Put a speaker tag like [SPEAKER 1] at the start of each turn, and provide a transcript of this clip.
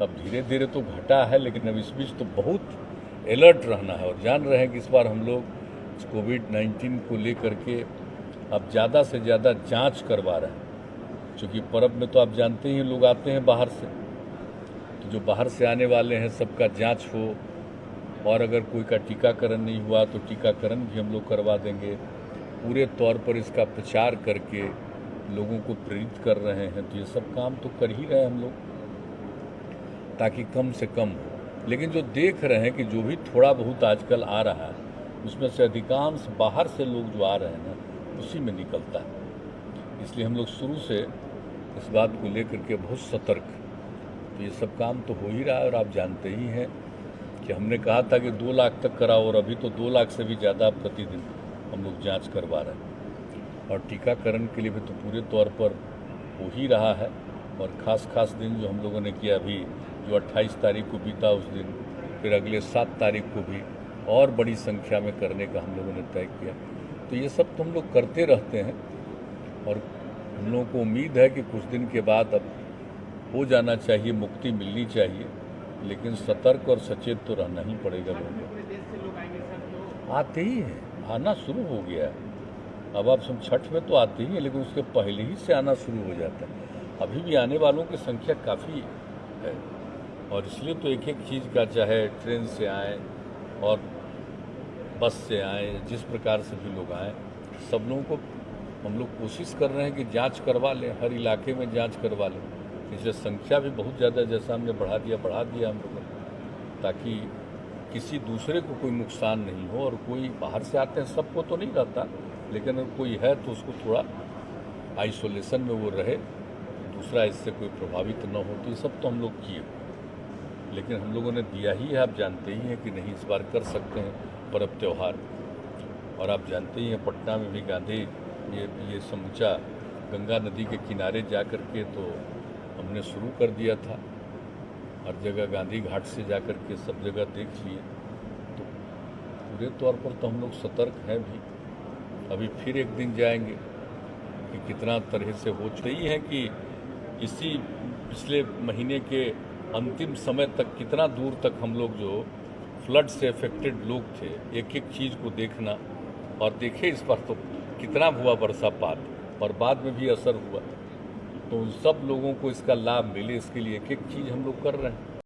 [SPEAKER 1] अब धीरे धीरे तो घटा है, लेकिन अब इस बीच तो बहुत अलर्ट रहना है और जान रहे हैं कि इस बार हम लोग कोविड-19 को लेकर के अब ज़्यादा से ज़्यादा जांच करवा रहे हैं। क्योंकि पर्व में तो आप जानते ही लोग आते हैं बाहर से, तो जो बाहर से आने वाले हैं सबका जांच हो, और अगर कोई का टीकाकरण नहीं हुआ तो टीकाकरण भी हम लोग करवा देंगे। पूरे तौर पर इसका प्रचार करके लोगों को प्रेरित कर रहे हैं। तो ये सब काम तो कर ही रहे हैं हम लोग, ताकि कम से कम हो। लेकिन जो देख रहे हैं कि जो भी थोड़ा बहुत आजकल आ रहा है, उसमें से अधिकांश बाहर से लोग जो आ रहे हैं ना, उसी में निकलता है। इसलिए हम लोग शुरू से इस बात को लेकर के बहुत सतर्क। तो ये सब काम तो हो ही रहा है, और आप जानते ही हैं कि हमने कहा था कि 2 लाख तक कराओ, और अभी तो 2 लाख से भी ज़्यादा प्रतिदिन हम लोग जांच करवा रहे हैं। और टीकाकरण के लिए भी तो पूरे तौर पर हो ही रहा है। और ख़ास दिन जो हम लोगों ने किया, अभी जो 28 तारीख को बीता उस दिन, फिर अगले 7 तारीख को भी और बड़ी संख्या में करने का हम लोगों ने तय किया। तो ये सब तो हम लोग करते रहते हैं, और हम लोगों को उम्मीद है कि कुछ दिन के बाद अब हो जाना चाहिए, मुक्ति मिलनी चाहिए। लेकिन सतर्क और सचेत तो रहना ही पड़ेगा लोगों को। आते ही हैं, आना शुरू हो गया है। अब आप सब छठ में तो आते ही हैं, लेकिन उसके पहले ही से आना शुरू हो जाता है। अभी भी आने वालों की संख्या काफ़ी है, और इसलिए तो एक एक चीज़ का, चाहे ट्रेन से आए और बस से आए, जिस प्रकार से भी लोग आएँ, सब लोगों को हम लोग कोशिश कर रहे हैं कि जांच करवा लें, हर इलाके में जांच करवा लें। इसलिए संख्या भी बहुत ज़्यादा, जैसा हमने बढ़ा दिया हम लोगों ने, ताकि किसी दूसरे को कोई नुकसान नहीं हो। और कोई बाहर से आते हैं, सबको तो नहीं रहता, लेकिन अगर कोई है तो उसको थोड़ा आइसोलेशन में वो रहे, दूसरा इससे कोई प्रभावित न हो। तो ये सब तो हम लोग किए, लेकिन हम लोगों ने दिया ही है। आप जानते ही हैं कि नहीं इस बार कर सकते हैं पर्व त्यौहार। और आप जानते ही हैं पटना में भी गांधी ये समूचा गंगा नदी के किनारे जा कर के तो हमने शुरू कर दिया था। हर जगह गांधी घाट से जा कर के सब जगह देख लिए। तो पूरे तौर पर तो हम लोग सतर्क हैं भी। अभी फिर एक दिन जाएंगे कि कितना तरह से हो रही है कि इसी पिछले महीने के अंतिम समय तक कितना दूर तक हम लोग जो फ्लड से अफेक्टेड लोग थे, एक एक चीज़ को देखना। और देखे इस बार तो कितना हुआ बरसापात, और बाद में भी असर हुआ। तो उन सब लोगों को इसका लाभ मिले, इसके लिए एक एक चीज़ हम लोग कर रहे हैं।